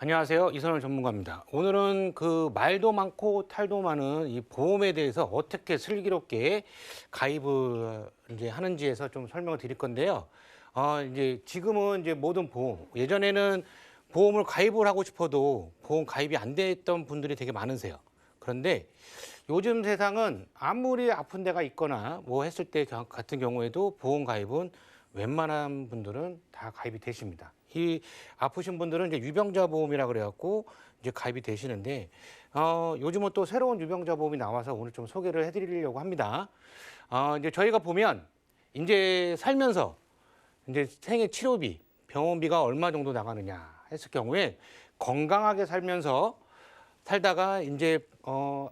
안녕하세요. 이선월 전문가입니다. 오늘은 그 말도 많고 탈도 많은 이 보험에 대해서 어떻게 슬기롭게 가입을 이제 하는지에서 좀 설명을 드릴 건데요. 이제 지금은 이제 모든 보험, 예전에는 보험을 가입을 하고 싶어도 보험 가입이 안 됐던 분들이 되게 많으세요. 그런데 요즘 세상은 아무리 아픈 데가 있거나 뭐 했을 때 같은 경우에도 보험 가입은 웬만한 분들은 다 가입이 되십니다. 이 아프신 분들은 이제 유병자 보험이라 그래갖고 이제 가입이 되시는데, 요즘은 또 새로운 유병자 보험이 나와서 오늘 좀 소개를 해드리려고 합니다. 이제 저희가 보면 이제 살면서 이제 생애 치료비, 병원비가 얼마 정도 나가느냐 했을 경우에 건강하게 살다가 이제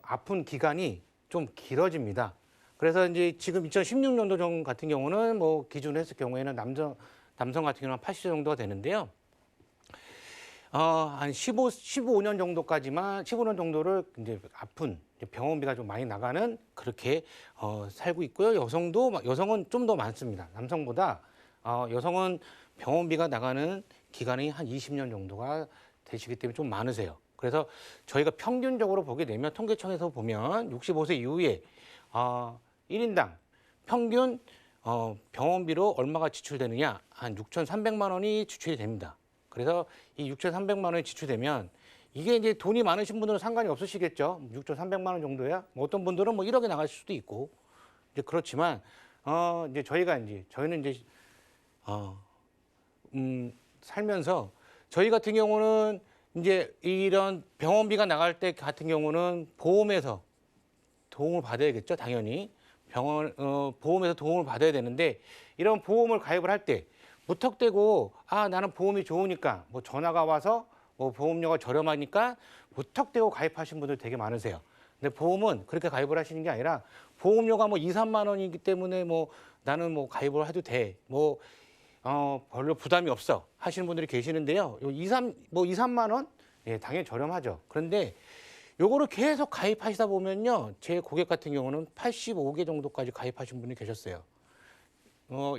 아픈 기간이 좀 길어집니다. 그래서 이제 지금 2016년도 정 같은 경우는 뭐 기준으로 했을 경우에는 남성 같은 경우는 80세 정도가 되는데요. 한 15년 정도까지만, 15년 정도를 이제 아픈 병원비가 좀 많이 나가는 그렇게 살고 있고요. 여성은 좀 더 많습니다. 남성보다 여성은 병원비가 나가는 기간이 한 20년 정도가 되시기 때문에 좀 많으세요. 그래서 저희가 평균적으로 보게 되면 통계청에서 보면 65세 이후에 1인당 평균 병원비로 얼마가 지출되느냐, 한 6,300만 원이 지출이 됩니다. 그래서 이 6,300만 원이 지출되면 이게 이제 돈이 많으신 분들은 상관이 없으시겠죠. 6,300만 원 정도야. 뭐 어떤 분들은 뭐 1억에 나갈 수도 있고. 이제 그렇지만 이제 저희는 이제 살면서 저희 같은 경우는 이제 이런 병원비가 나갈 때 같은 경우는 보험에서 도움을 받아야겠죠, 당연히. 보험에서 도움을 받아야 되는데, 이런 보험을 가입을 할 때 무턱대고 나는 보험이 좋으니까, 뭐 전화가 와서 뭐 보험료가 저렴하니까 무턱대고 가입하신 분들 되게 많으세요. 근데 보험은 그렇게 가입을 하시는 게 아니라, 보험료가 뭐 2, 3만 원이기 때문에 뭐 나는 뭐 가입을 해도 돼, 뭐 별로 부담이 없어 하시는 분들이 계시는데요. 2, 3만 원? 예, 당연히 저렴하죠. 그런데 요거를 계속 가입하시다 보면요, 제 고객 같은 경우는 85개 정도까지 가입하신 분이 계셨어요.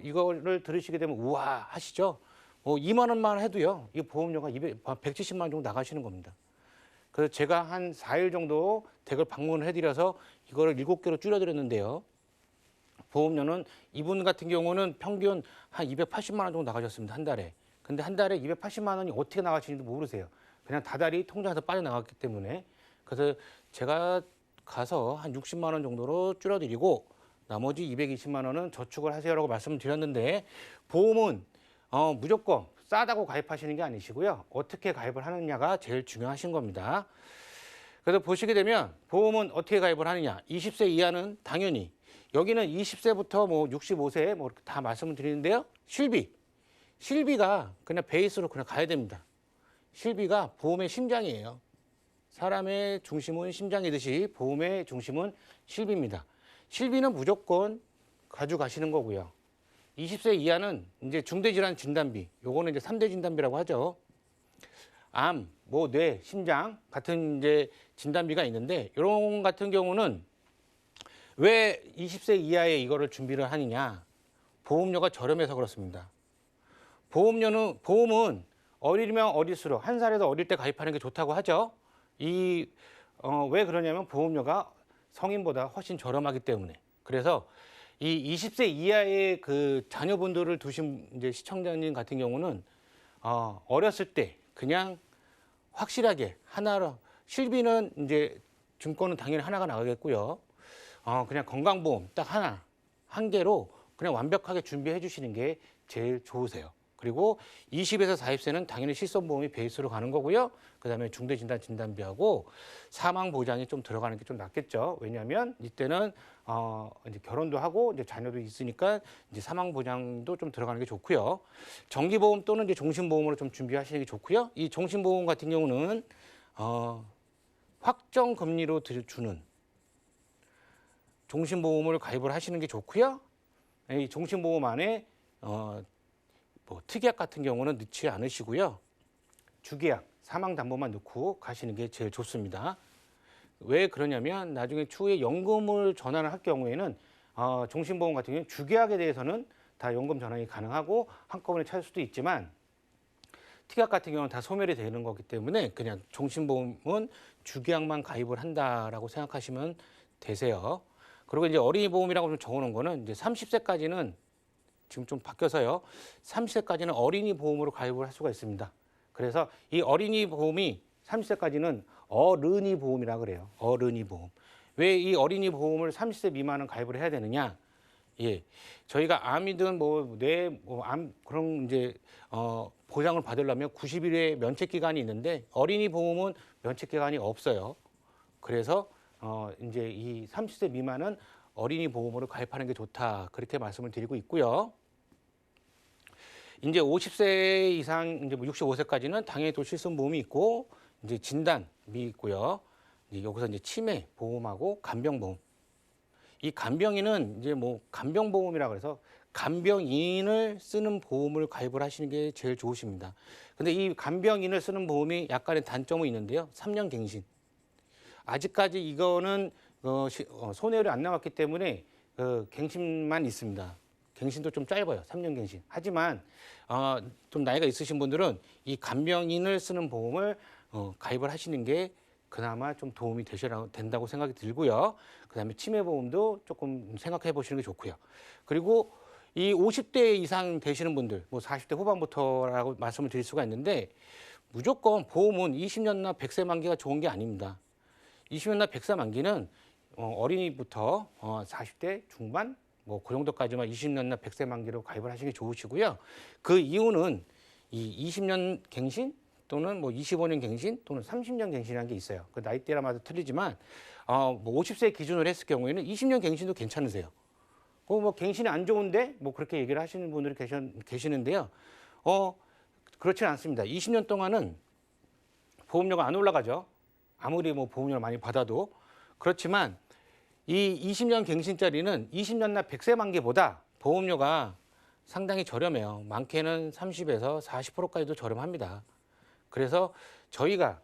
이거를 들으시게 되면 우와 하시죠. 2만 원만 해도요, 이 보험료가 170만 원 정도 나가시는 겁니다. 그래서 제가 한 4일 정도 댁을 방문을 해드려서 이거를 7개로 줄여드렸는데요. 보험료는 이분 같은 경우는 평균 한 280만 원 정도 나가셨습니다, 한 달에. 근데 한 달에 280만 원이 어떻게 나가시는지 모르세요. 그냥 다달이 통장에서 빠져나갔기 때문에. 그래서 제가 가서 한 60만 원 정도로 줄여드리고 나머지 220만 원은 저축을 하세요라고 말씀을 드렸는데, 보험은 무조건 싸다고 가입하시는 게 아니시고요. 어떻게 가입을 하느냐가 제일 중요하신 겁니다. 그래서 보시게 되면 보험은 어떻게 가입을 하느냐. 20세 이하는 당연히, 여기는 20세부터 뭐 65세 뭐 다 말씀을 드리는데요. 실비가 그냥 베이스로 그냥 가야 됩니다. 실비가 보험의 심장이에요. 사람의 중심은 심장이듯이 보험의 중심은 실비입니다. 실비는 무조건 가져가시는 거고요. 20세 이하는 이제 중대질환 진단비, 요거는 이제 3대 진단비라고 하죠. 암, 뭐 뇌, 심장 같은 이제 진단비가 있는데, 이런 같은 경우는 왜 20세 이하에 이거를 준비를 하느냐? 보험료가 저렴해서 그렇습니다. 보험은 어리면 어릴수록, 한 살에서 어릴 때 가입하는 게 좋다고 하죠. 왜 그러냐면 보험료가 성인보다 훨씬 저렴하기 때문에. 그래서 이 20세 이하의 그 자녀분들을 두신 이제 시청자님 같은 경우는 어렸을 때 그냥 확실하게 하나로, 실비는 이제 증권은 당연히 하나가 나가겠고요. 그냥 건강보험 딱 한 개로 그냥 완벽하게 준비해 주시는 게 제일 좋으세요. 그리고 20에서 40세는 당연히 실손보험이 베이스로 가는 거고요. 그다음에 중대진단 진단비하고 사망보장이 좀 들어가는 게 좀 낫겠죠. 왜냐하면 이때는 이제 결혼도 하고 이제 자녀도 있으니까 이제 사망보장도 좀 들어가는 게 좋고요. 정기보험 또는 이제 종신보험으로 좀 준비하시는 게 좋고요. 이 종신보험 같은 경우는 확정 금리로 주는 종신보험을 가입을 하시는 게 좋고요. 이 종신보험 안에 뭐 특약 같은 경우는 넣지 않으시고요. 주계약, 사망담보만 넣고 가시는 게 제일 좋습니다. 왜 그러냐면 나중에 추후에 연금을 전환을 할 경우에는 종신보험 같은 경우는 주계약에 대해서는 다 연금 전환이 가능하고 한꺼번에 찾을 수도 있지만, T각 같은 경우는 다 소멸이 되는 거기 때문에 그냥 종신보험은 주기약만 가입을 한다라고 생각하시면 되세요. 그리고 이제 어린이 보험이라고 좀 적어놓은 거는 이제 30세까지는 지금 좀 바뀌어서요. 30세까지는 어린이 보험으로 가입을 할 수가 있습니다. 그래서 이 어린이 보험이 30세까지는 어른이 보험이라 그래요. 어른이 보험. 왜 이 어린이 보험을 30세 미만은 가입을 해야 되느냐? 예, 저희가 암이든 암 그런 이제 보장을 받으려면 90일의 면책 기간이 있는데 어린이 보험은 면책 기간이 없어요. 그래서 이제 이 30세 미만은 어린이 보험으로 가입하는 게 좋다 그렇게 말씀을 드리고 있고요. 이제 50세 이상 이제 65세까지는 당연히 또 실손보험이 있고 이제 진단이 있고요. 이제 여기서 이제 치매 보험하고 간병보험. 이 간병인은 이제 뭐 간병보험이라 그래서 간병인을 쓰는 보험을 가입을 하시는 게 제일 좋으십니다. 근데 이 간병인을 쓰는 보험이 약간의 단점이 있는데요. 3년 갱신. 아직까지 이거는 손해율이 안 나왔기 때문에 갱신만 있습니다. 갱신도 좀 짧아요. 3년 갱신. 하지만 좀 나이가 있으신 분들은 이 간병인을 쓰는 보험을 가입을 하시는 게 그나마 좀 도움이 된다고 생각이 들고요. 그다음에 치매보험도 조금 생각해 보시는 게 좋고요. 그리고 이 50대 이상 되시는 분들, 뭐 40대 후반부터라고 말씀을 드릴 수가 있는데 무조건 보험은 20년나 100세 만기가 좋은 게 아닙니다. 20년나 100세 만기는 어린이부터 40대 중반 뭐 그 정도까지만 20년나 100세 만기로 가입을 하시는 게 좋으시고요. 그 이유는 이 20년 갱신 또는 뭐 25년 갱신 또는 30년 갱신이라는 게 있어요. 그 나이대마다 틀리지만 뭐 50세 기준으로 했을 경우에는 20년 갱신도 괜찮으세요. 뭐 갱신이 안 좋은데 뭐 그렇게 얘기를 하시는 분들이 계시는데요. 그렇지는 않습니다. 20년 동안은 보험료가 안 올라가죠. 아무리 뭐 보험료를 많이 받아도. 그렇지만 이 20년 갱신짜리는 20년나 100세 만기보다 보험료가 상당히 저렴해요. 많게는 30에서 40%까지도 저렴합니다. 그래서 저희가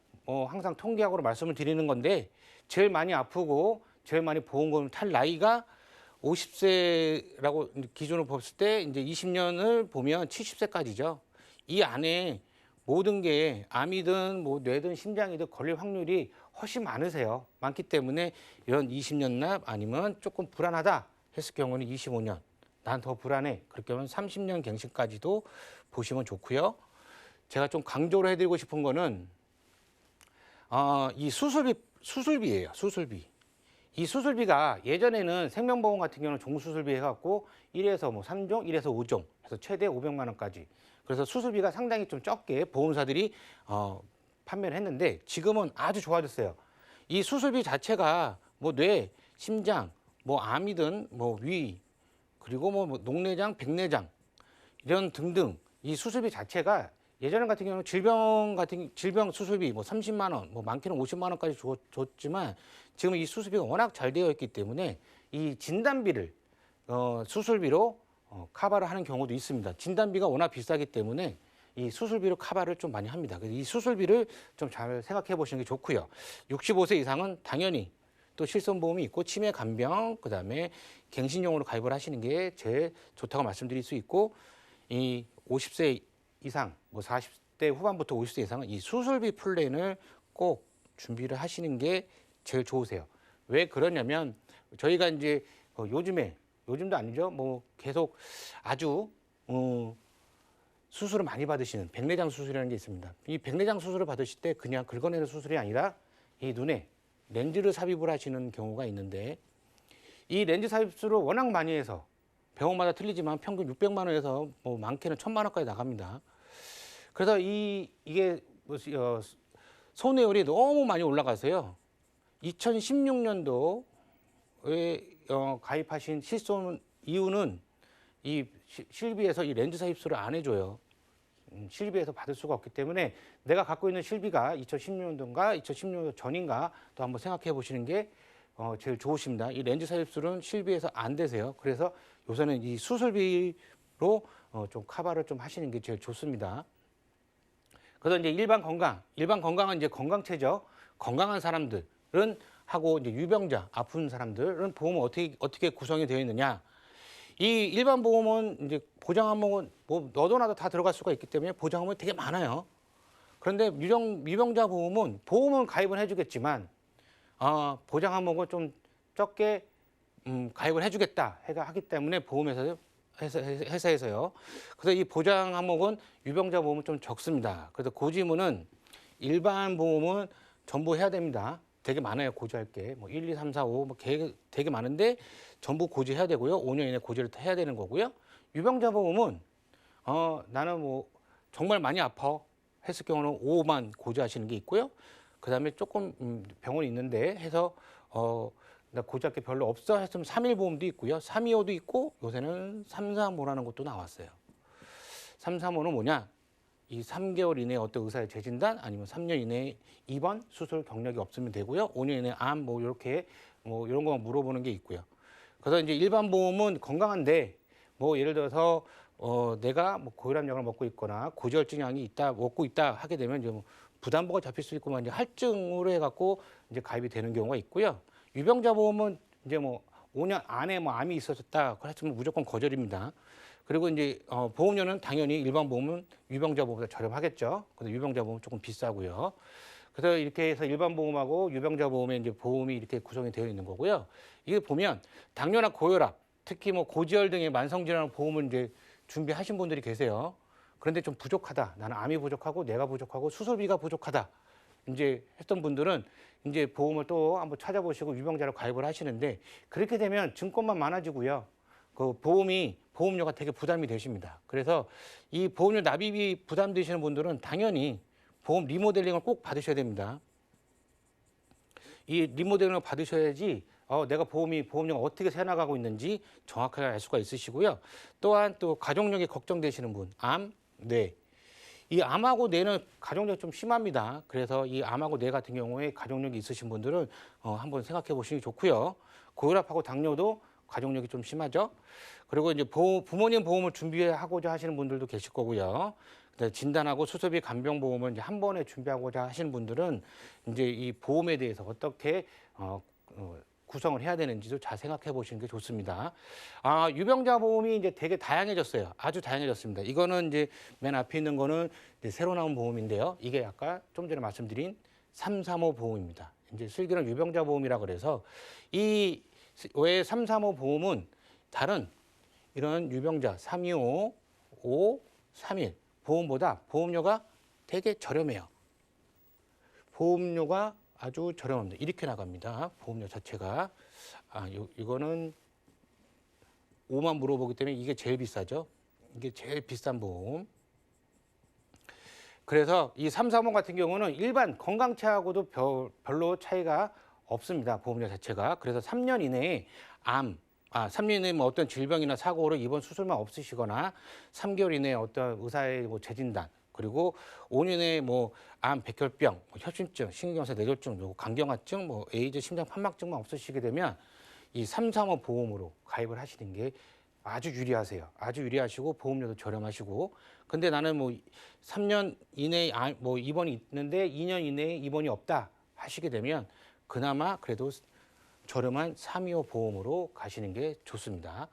항상 통계학으로 말씀을 드리는 건데 제일 많이 아프고 제일 많이 보험금을 탈 나이가 50세라고 기준으로 봤을 때 이제 20년을 보면 70세까지죠. 이 안에 모든 게 암이든 뭐 뇌든 심장이든 걸릴 확률이 훨씬 많기 때문에 이런 20년 납 아니면 조금 불안하다 했을 경우는 25년, 난 더 불안해. 그렇게 하면 30년 갱신까지도 보시면 좋고요. 제가 좀 강조를 해드리고 싶은 거는 이 수술비예요. 수술비. 이 수술비가 예전에는 생명보험 같은 경우는 종수술비 해갖고 1에서 뭐 3종, 1에서 5종 해서 최대 500만 원까지. 그래서 수술비가 상당히 좀 적게 보험사들이 판매를 했는데 지금은 아주 좋아졌어요. 이 수술비 자체가 뭐 뇌, 심장, 뭐 암이든 뭐 위, 그리고 뭐 녹내장, 백내장 이런 등등 이 수술비 자체가 예전 같은 경우는 질병 수술비 뭐 30만 원, 뭐 많게는 50만 원까지 줬지만 지금 이 수술비가 워낙 잘 되어 있기 때문에 이 진단비를 수술비로 커버를 하는 경우도 있습니다. 진단비가 워낙 비싸기 때문에 이 수술비로 커버를 좀 많이 합니다. 그래서 이 수술비를 좀 잘 생각해 보시는 게 좋고요. 65세 이상은 당연히 또 실손보험이 있고 치매, 간병, 그다음에 갱신용으로 가입을 하시는 게 제일 좋다고 말씀드릴 수 있고 이 50세 이상, 뭐 40대 후반부터 50세 이상은 이 수술비 플랜을 꼭 준비를 하시는 게 제일 좋으세요. 왜 그러냐면 저희가 이제 요즘도 아니죠. 뭐 계속 아주 수술을 많이 받으시는 백내장 수술이라는 게 있습니다. 이 백내장 수술을 받으실 때 그냥 긁어내는 수술이 아니라 이 눈에 렌즈를 삽입을 하시는 경우가 있는데 이 렌즈 삽입술을 워낙 많이 해서 병원마다 틀리지만 평균 600만 원에서 뭐 많게는 1000만 원까지 나갑니다. 그래서 이게 손해율이 너무 많이 올라가서요. 2016년도에 가입하신 실손 이유는 이 실비에서 이 렌즈 삽입술을 안 해줘요. 실비에서 받을 수가 없기 때문에 내가 갖고 있는 실비가 2016년도인가 2016년 전인가 또 한번 생각해 보시는 게 제일 좋으십니다. 이 렌즈 삽입술은 실비에서 안 되세요. 그래서 요새는 이 수술비로 좀 커버를 좀 하시는 게 제일 좋습니다. 그래서 이제 일반 건강은 이제 건강체죠. 건강한 사람들은 하고 이제 유병자, 아픈 사람들은 보험은 어떻게 구성이 되어 있느냐? 이 일반 보험은 이제 보장 항목은 뭐 너도 나도 다 들어갈 수가 있기 때문에 보장 항목이 되게 많아요. 그런데 유병자 보험은 가입은 해주겠지만 보장 항목은 좀 적게 가입을 해주겠다 하기 때문에 회사에서요. 그래서 이 보장 항목은 유병자 보험은 좀 적습니다. 그래서 고지문은 일반 보험은 전부 해야 됩니다. 되게 많아요. 고지할 게. 뭐 1, 2, 3, 4, 5 뭐 되게 많은데 전부 고지해야 되고요. 5년 이내 고지를 해야 되는 거고요. 유병자 보험은 나는 뭐 정말 많이 아파 했을 경우는 5만 고지하시는 게 있고요. 그다음에 조금 병원이 있는데 해서 나 고지할 게 별로 없어 했으면 3일 보험도 있고요. 325도 있고 요새는 335라는 것도 나왔어요. 335는 뭐냐? 이 3개월 이내에 어떤 의사의 재진단 아니면 3년 이내에 입원 수술 경력이 없으면 되고요. 5년 이내에 암 뭐 이렇게 뭐 이런 거만 물어보는 게 있고요. 그래서 이제 일반 보험은 건강한데 뭐 예를 들어서 내가 뭐 고혈압약을 먹고 있거나 고지혈증약이 먹고 있다 하게 되면 이제 뭐 부담보가 잡힐 수 있고 이제 할증으로 해갖고 이제 가입이 되는 경우가 있고요. 유병자 보험은 이제 뭐 5년 안에 뭐 암이 있어졌다 그랬으면 무조건 거절입니다. 그리고 이제 보험료는 당연히 일반 보험은 유병자 보험보다 저렴하겠죠. 근데 유병자 보험은 조금 비싸고요. 그래서 이렇게 해서 일반 보험하고 유병자 보험에 이제 보험이 이렇게 구성이 되어 있는 거고요. 이게 보면 당뇨나 고혈압, 특히 뭐 고지혈 등의 만성질환 보험을 이제 준비하신 분들이 계세요. 그런데 좀 부족하다. 나는 암이 부족하고 내가 부족하고 수술비가 부족하다. 이제 했던 분들은 이제 보험을 또 한번 찾아보시고 유병자로 가입을 하시는데 그렇게 되면 증권만 많아지고요. 그 보험료가 되게 부담이 되십니다. 그래서 이 보험료 납입이 부담되시는 분들은 당연히 보험 리모델링을 꼭 받으셔야 됩니다. 이 리모델링을 받으셔야지 내가 보험료가 어떻게 새나가고 있는지 정확하게 알 수가 있으시고요. 또한 또 가족력이 걱정되시는 분, 암, 뇌. 이 암하고 뇌는 가족력이 좀 심합니다. 그래서 이 암하고 뇌 같은 경우에 가족력이 있으신 분들은 한번 생각해 보시는 게 좋고요. 고혈압하고 당뇨도 가족력이 좀 심하죠. 그리고 이제 부모님 보험을 준비하고자 하시는 분들도 계실 거고요. 진단하고 수술비 간병보험을 이제 한 번에 준비하고자 하시는 분들은 이제 이 보험에 대해서 어떻게 구성을 해야 되는지도 잘 생각해 보시는 게 좋습니다. 유병자 보험이 이제 되게 다양해졌어요. 아주 다양해졌습니다. 이거는 이제 맨 앞에 있는 거는 이제 새로 나온 보험인데요. 이게 아까 좀 전에 말씀드린 335 보험입니다. 이제 슬기로운 유병자 보험이라 그래서 이 외에 335 보험은 다른 이런 유병자 325, 5, 31 보험보다 보험료가 되게 저렴해요. 보험료가 아주 저렴합니다. 이렇게 나갑니다. 보험료 자체가. 이거는 5만 물어보기 때문에 이게 제일 비싸죠. 이게 제일 비싼 보험. 그래서 이 335 같은 경우는 일반 건강체하고도 별로 차이가 없습니다. 보험료 자체가. 그래서 3년 이내에 3년 이내에 뭐 어떤 질병이나 사고로 입원 수술만 없으시거나 3개월 이내에 어떤 의사의 뭐 재진단 그리고 5년 이내에 뭐 암, 백혈병, 뭐 혈중증, 신경쇠 뇌졸중, 간경화증, 뭐 에이즈, 심장 판막증만 없으시게 되면 이 335 보험으로 가입을 하시는 게 아주 유리하세요. 아주 유리하시고 보험료도 저렴하시고. 근데 나는 뭐 3년 이내에 뭐 입원이 있는데 2년 이내에 입원이 없다 하시게 되면 그나마 그래도 저렴한 325 보험으로 가시는 게 좋습니다.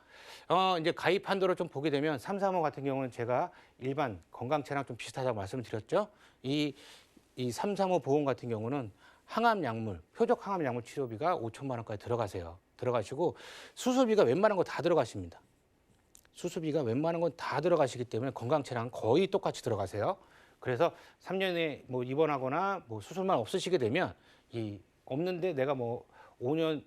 이제 가입 한도를 좀 보게 되면 335 같은 경우는 제가 일반 건강체랑 좀 비슷하다고 말씀을 드렸죠. 이 335 보험 같은 경우는 항암 약물, 표적 항암 약물 치료비가 5천만 원까지 들어가시고 수술비가 웬만한 거 다 들어가십니다. 수술비가 웬만한 건 다 들어가시기 때문에 건강체랑 거의 똑같이 들어가세요. 그래서 3년에 뭐 입원하거나 뭐 수술만 없으시게 되면 없는데 내가 뭐 5년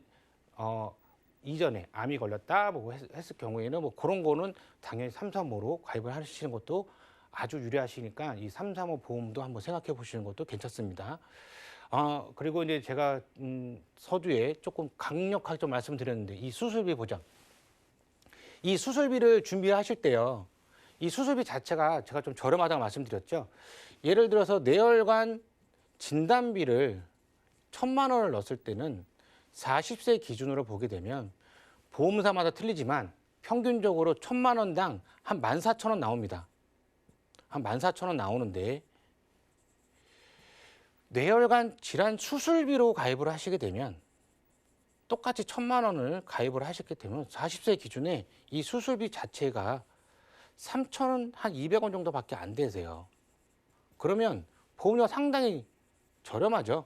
이전에 암이 걸렸다 뭐 했을 경우에는 뭐 그런 거는 당연히 335로 가입을 하시는 것도 아주 유리하시니까 이 335 보험도 한번 생각해 보시는 것도 괜찮습니다. 그리고 이제 제가 서두에 조금 강력하게 좀 말씀드렸는데 이 수술비 보장. 이 수술비를 준비하실 때요. 이 수술비 자체가 제가 좀 저렴하다고 말씀드렸죠. 예를 들어서 뇌혈관 진단비를 1,000만 원을 넣었을 때는 40세 기준으로 보게 되면 보험사마다 틀리지만 평균적으로 1,000만 원당 한 14,000원 나옵니다. 한 14,000원 나오는데 뇌혈관 질환 수술비로 가입을 하시게 되면 똑같이 1,000만 원을 가입을 하셨기 때문에 40세 기준에 이 수술비 자체가 3,200원 정도밖에 안 되세요. 그러면 보험료가 상당히 저렴하죠.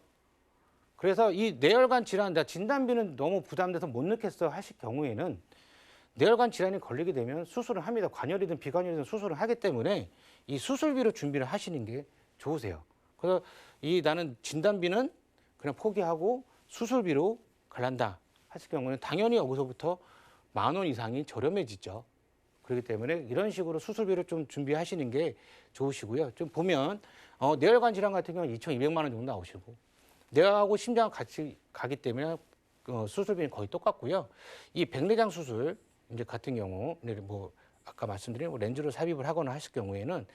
그래서 이 뇌혈관 질환, 진단비는 너무 부담돼서 못 넣겠어 하실 경우에는 뇌혈관 질환이 걸리게 되면 수술을 합니다. 관열이든 비관열이든 수술을 하기 때문에 이 수술비로 준비를 하시는 게 좋으세요. 그래서 나는 진단비는 그냥 포기하고 수술비로 갈란다 하실 경우는 당연히 여기서부터 10,000원 이상이 저렴해지죠. 그렇기 때문에 이런 식으로 수술비를 좀 준비하시는 게 좋으시고요. 좀 보면 뇌혈관 질환 같은 경우는 2,200만 원 정도 나오시고 뇌하고 심장 같이 가기 때문에 수술비는 거의 똑같고요. 이 백내장 수술 이제 같은 경우 뭐 아까 말씀드린 렌즈로 삽입을 하거나 하실 경우에는